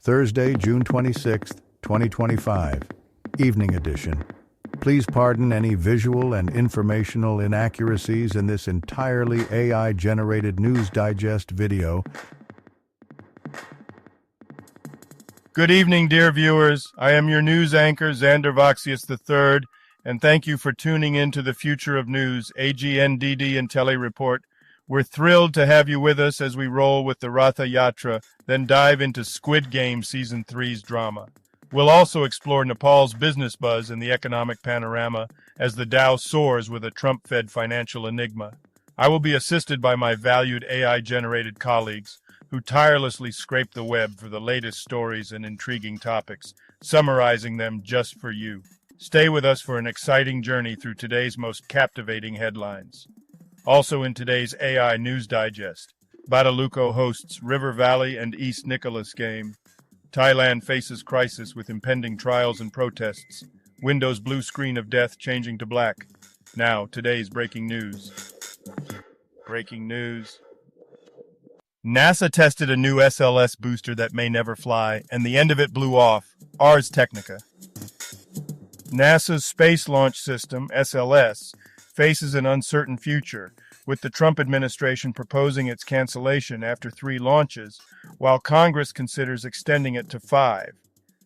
Thursday, June 26, 2025, Evening Edition. Please pardon any visual and informational inaccuracies in this entirely AI-generated News Digest video. Good evening, dear viewers. I am your news anchor, Xander Voxius III, and thank you for tuning in to the Future of News, AGNDD intelliReport. We're thrilled to have you with us as we roll with the Ratha Yatra, then dive into Squid Game Season 3's drama. We'll also explore Nepal's business buzz and the economic panorama as the Dow soars with a Trump-fed financial enigma. I will be assisted by my valued AI-generated colleagues who tirelessly scrape the web for the latest stories and intriguing topics, summarizing them just for you. Stay with us for an exciting journey through today's most captivating headlines. Also in today's AI News Digest, Badaluco hosts River Valley and East Nicholas game. Thailand faces crisis with impending trials and protests. Windows blue screen of death changing to black. Now, today's breaking news. Breaking news. NASA tested a new SLS booster that may never fly, and the end of it blew off. Ars Technica. NASA's Space Launch System, SLS, faces an uncertain future, with the Trump administration proposing its cancellation after 3 launches, while Congress considers extending it to 5.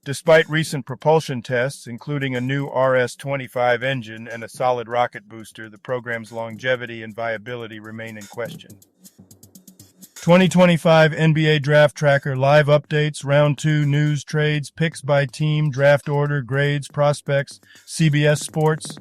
Despite recent propulsion tests, including a new RS-25 engine and a solid rocket booster, the program's longevity and viability remain in question. 2025 NBA Draft Tracker live updates, round 2 news, trades, picks by team, draft order, grades, prospects, CBS Sports.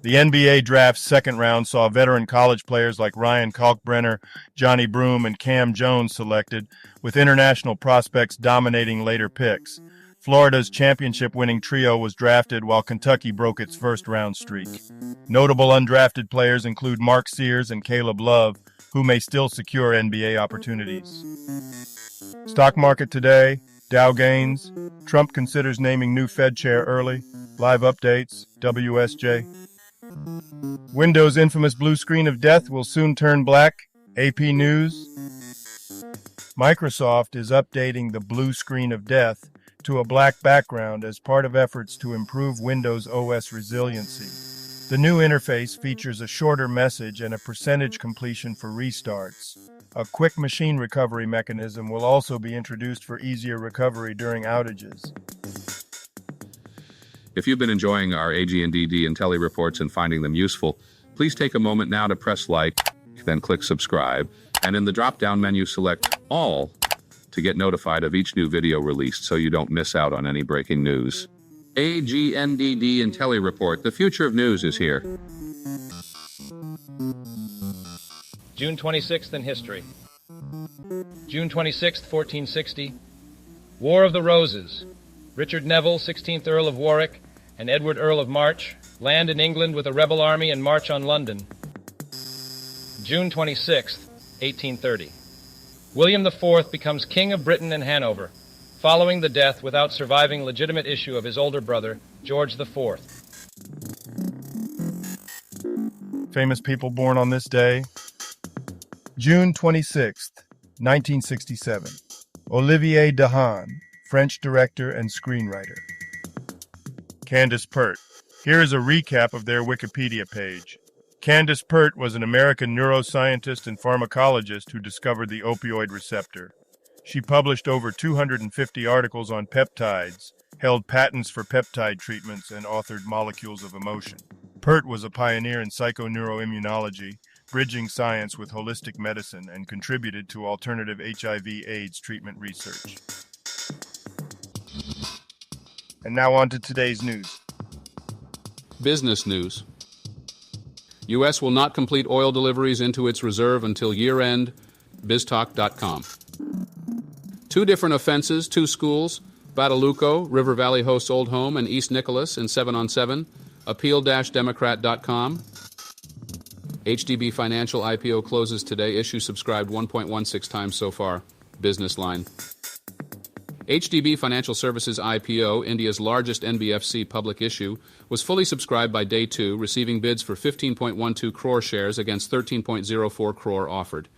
The NBA Draft's second round saw veteran college players like Ryan Kalkbrenner, Johnny Broome, and Cam Jones selected, with international prospects dominating later picks. Florida's championship-winning trio was drafted while Kentucky broke its first-round streak. Notable undrafted players include Mark Sears and Caleb Love, who may still secure NBA opportunities. Stock market today, Dow gains, Trump considers naming new Fed chair early, live updates, WSJ. Windows' infamous blue screen of death will soon turn black, AP News. Microsoft is updating the blue screen of death to a black background as part of efforts to improve Windows OS resiliency. The new interface features a shorter message and a percentage completion for restarts. A quick machine recovery mechanism will also be introduced for easier recovery during outages. If you've been enjoying our AGNDD intelliReports and finding them useful, please take a moment now to press like, then click subscribe, and in the drop-down menu select All to get notified of each new video released so you don't miss out on any breaking news. AGNDD intelliReport, the future of news is here. June 26th in history. June 26th, 1460. War of the Roses. Richard Neville, 16th Earl of Warwick, and Edward Earl of March land in England with a rebel army and march on London. June 26th, 1830. William IV becomes King of Britain and Hanover, following the death without surviving legitimate issue of his older brother, George IV. Famous people born on this day. June 26th, 1967. Olivier Dahan, French director and screenwriter. Candace Pert. Here is a recap of their Wikipedia page. Candace Pert was an American neuroscientist and pharmacologist who discovered the opioid receptor. She published over 250 articles on peptides, held patents for peptide treatments, and authored Molecules of Emotion. Pert was a pioneer in psychoneuroimmunology, bridging science with holistic medicine, and contributed to alternative HIV/AIDS treatment research. And now on to today's news. Business news. U.S. will not complete oil deliveries into its reserve until year-end, biztalk.com. 2 different offenses, 2 schools, Badaluco, River Valley hosts Old Home, and East Nicholas in 7-on-7, appeal-democrat.com. HDB Financial IPO closes today, issue subscribed 1.16 times so far, business line. HDB Financial Services IPO, India's largest NBFC public issue, was fully subscribed by day 2, receiving bids for 15.12 crore shares against 13.04 crore offered.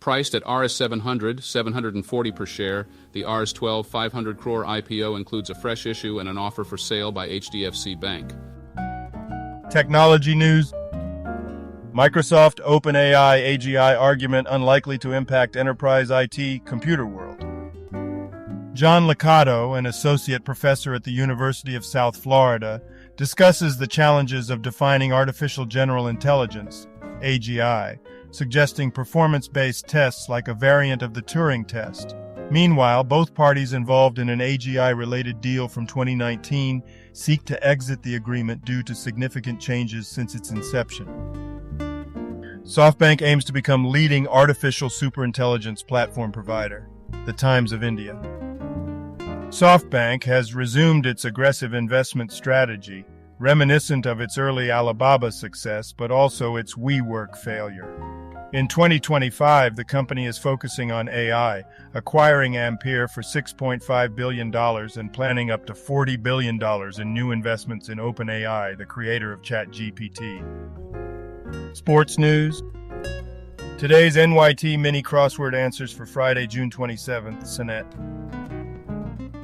Priced at Rs 700, 740 per share, the Rs 12 500 crore IPO includes a fresh issue and an offer for sale by HDFC Bank. Technology news. Microsoft OpenAI AGI argument unlikely to impact enterprise IT computer world. John Liccato, an associate professor at the University of South Florida, discusses the challenges of defining artificial general intelligence, AGI, suggesting performance-based tests like a variant of the Turing test. Meanwhile, both parties involved in an AGI-related deal from 2019 seek to exit the agreement due to significant changes since its inception. SoftBank aims to become leading artificial superintelligence platform provider. The Times of India. SoftBank has resumed its aggressive investment strategy, reminiscent of its early Alibaba success, but also its WeWork failure. In 2025, the company is focusing on AI, acquiring Ampere for $6.5 billion and planning up to $40 billion in new investments in OpenAI, the creator of ChatGPT. Sports news. Today's NYT mini crossword answers for Friday, June 27th, Sonnet.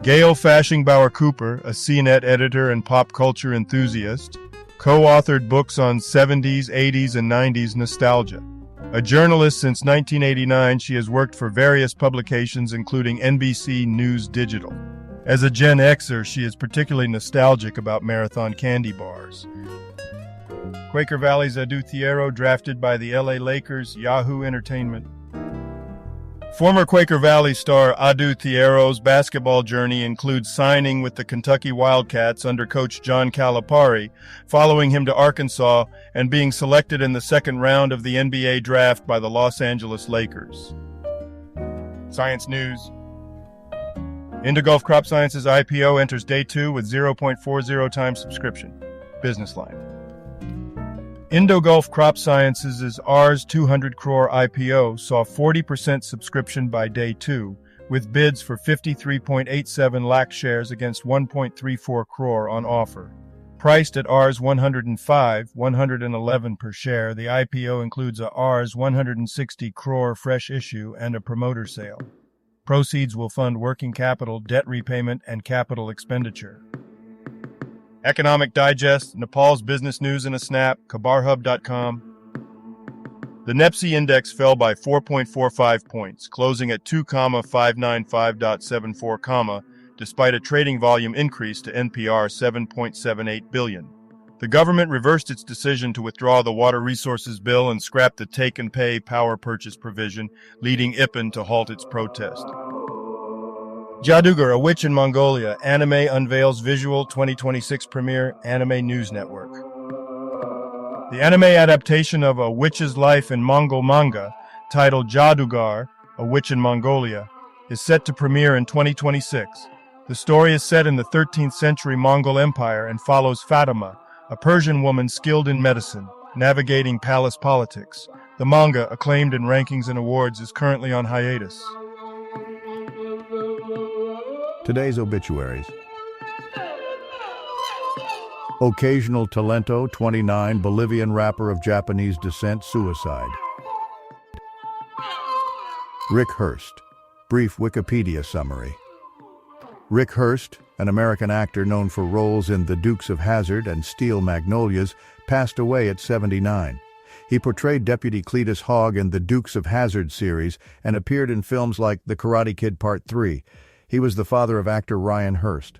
Gail Fashingbauer Cooper, a CNET editor and pop culture enthusiast, co-authored books on 70s, 80s, and 90s nostalgia. A journalist since 1989, she has worked for various publications including NBC News Digital. As a Gen Xer, she is particularly nostalgic about marathon candy bars. Quaker Valley's Adu Thiero drafted by the LA Lakers, Yahoo Entertainment. Former Quaker Valley star Adu Thiero's basketball journey includes signing with the Kentucky Wildcats under coach John Calipari, following him to Arkansas, and being selected in the second round of the NBA draft by the Los Angeles Lakers. Science news. Indogulf Crop Sciences IPO enters day 2 with 0.40 times subscription. Business line. Indogulf Crop Sciences' Rs 200 crore IPO saw 40% subscription by day 2, with bids for 53.87 lakh shares against 1.34 crore on offer. Priced at Rs 105, 111 per share, the IPO includes a Rs 160 crore fresh issue and a promoter sale. Proceeds will fund working capital, debt repayment, and capital expenditure. Economic Digest, Nepal's business news in a snap, KhabarHub.com. The NEPSI index fell by 4.45 points, closing at 2,595.74, despite a trading volume increase to NPR 7.78 billion. The government reversed its decision to withdraw the Water Resources Bill and scrap the take-and-pay power purchase provision, leading IPPN to halt its protest. Jadugar, A Witch in Mongolia, anime unveils visual 2026 premiere, Anime News Network. The anime adaptation of A Witch's Life in Mongol manga, titled Jadugar, A Witch in Mongolia, is set to premiere in 2026. The story is set in the 13th century Mongol Empire and follows Fatima, a Persian woman skilled in medicine, navigating palace politics. The manga, acclaimed in rankings and awards, is currently on hiatus. Today's obituaries. Occasional Talento, 29, Bolivian rapper of Japanese descent, suicide. Rick Hurst. Brief Wikipedia summary. Rick Hurst, an American actor known for roles in The Dukes of Hazzard and Steel Magnolias, passed away at 79. He portrayed Deputy Cletus Hogg in the Dukes of Hazzard series and appeared in films like The Karate Kid Part 3. He was the father of actor Ryan Hurst.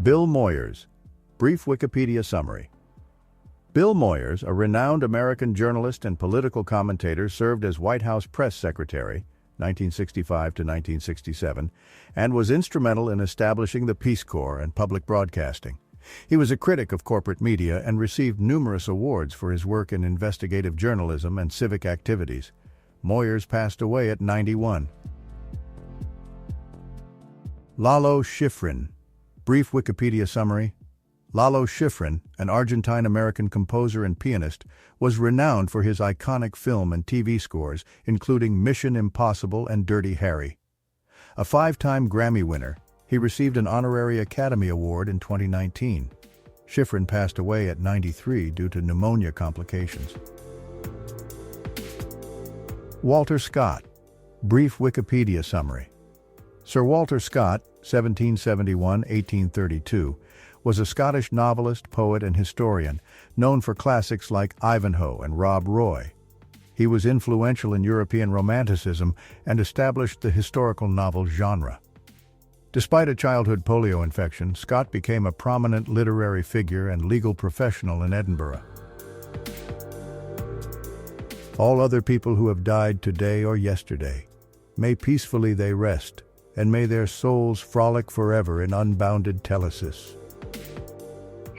Bill Moyers. Brief Wikipedia summary. Bill Moyers, a renowned American journalist and political commentator, served as White House press secretary, 1965 to 1967, and was instrumental in establishing the Peace Corps and public broadcasting. He was a critic of corporate media and received numerous awards for his work in investigative journalism and civic activities. Moyers passed away at 91. Lalo Schifrin. Brief Wikipedia summary. Lalo Schifrin, an Argentine-American composer and pianist, was renowned for his iconic film and TV scores, including Mission Impossible and Dirty Harry. A 5-time Grammy winner, he received an honorary Academy Award in 2019. Schifrin passed away at 93 due to pneumonia complications. Walter Scott. Brief Wikipedia summary. Sir Walter Scott, 1771–1832, was a Scottish novelist, poet, and historian, known for classics like Ivanhoe and Rob Roy. He was influential in European Romanticism and established the historical novel genre. Despite a childhood polio infection, Scott became a prominent literary figure and legal professional in Edinburgh. All other people who have died today or yesterday, may peacefully they rest, and may their souls frolic forever in unbounded telesis.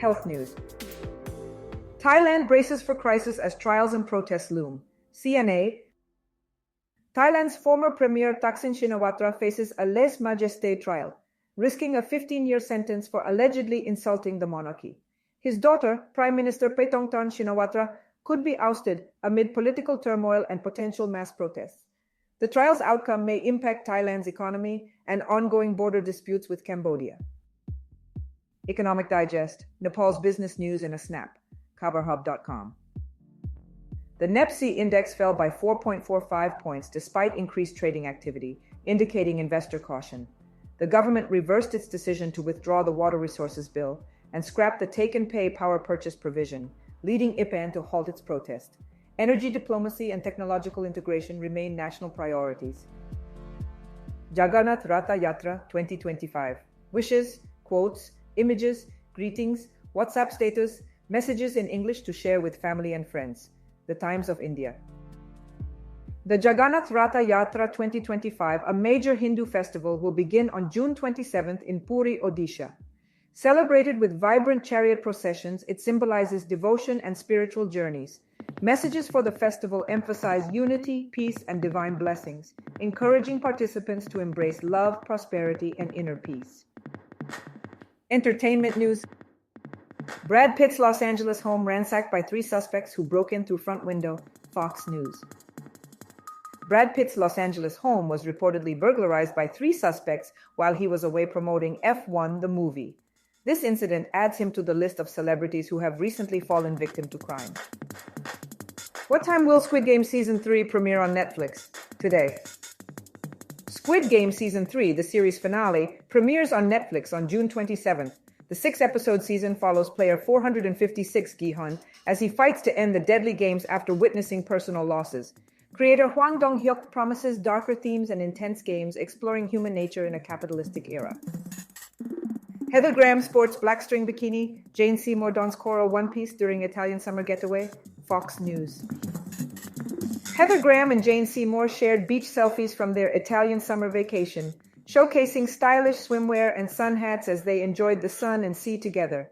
Health news. Thailand braces for crisis as trials and protests loom. CNA. Thailand's former premier Thaksin Shinawatra faces a lèse majesté trial, risking a 15-year sentence for allegedly insulting the monarchy. His daughter, Prime Minister Paetongtarn Shinawatra, could be ousted amid political turmoil and potential mass protests. The trial's outcome may impact Thailand's economy and ongoing border disputes with Cambodia. Economic Digest, Nepal's business news in a snap, khabarhub.com. The NEPSI index fell by 4.45 points despite increased trading activity, indicating investor caution. The government reversed its decision to withdraw the Water Resources Bill and scrapped the take-and-pay power purchase provision, leading IPAN to halt its protest. Energy diplomacy and technological integration remain national priorities. Jagannath Ratha Yatra 2025. Wishes, quotes, images, greetings, WhatsApp status, messages in English to share with family and friends. The Times of India. The Jagannath Ratha Yatra 2025, a major Hindu festival, will begin on June 27th in Puri, Odisha. Celebrated with vibrant chariot processions, it symbolizes devotion and spiritual journeys. Messages for the festival emphasize unity, peace, and divine blessings, encouraging participants to embrace love, prosperity, and inner peace. Entertainment news. Brad Pitt's Los Angeles home ransacked by 3 suspects who broke in through front window, Fox News. Brad Pitt's Los Angeles home was reportedly burglarized by 3 suspects while he was away promoting F1, the movie. This incident adds him to the list of celebrities who have recently fallen victim to crime. What time will Squid Game Season 3 premiere on Netflix? Today. Squid Game Season 3, the series finale, premieres on Netflix on June 27th. The 6-episode season follows player 456 Gi-hun as he fights to end the deadly games after witnessing personal losses. Creator Hwang Dong-hyuk promises darker themes and intense games exploring human nature in a capitalistic era. Heather Graham sports black string bikini, Jane Seymour dons coral one-piece during Italian summer getaway, Fox News. Heather Graham and Jane Seymour shared beach selfies from their Italian summer vacation, showcasing stylish swimwear and sun hats as they enjoyed the sun and sea together.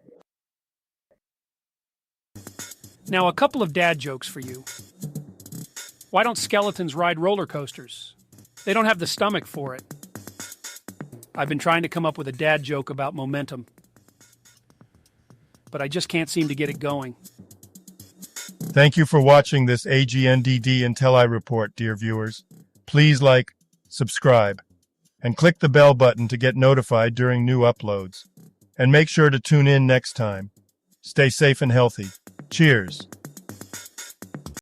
Now, a couple of dad jokes for you. Why don't skeletons ride roller coasters? They don't have the stomach for it. I've been trying to come up with a dad joke about momentum, but I just can't seem to get it going. Thank you for watching this AGNDD intelliReport, dear viewers. Please like, subscribe, and click the bell button to get notified during new uploads. And make sure to tune in next time. Stay safe and healthy. Cheers.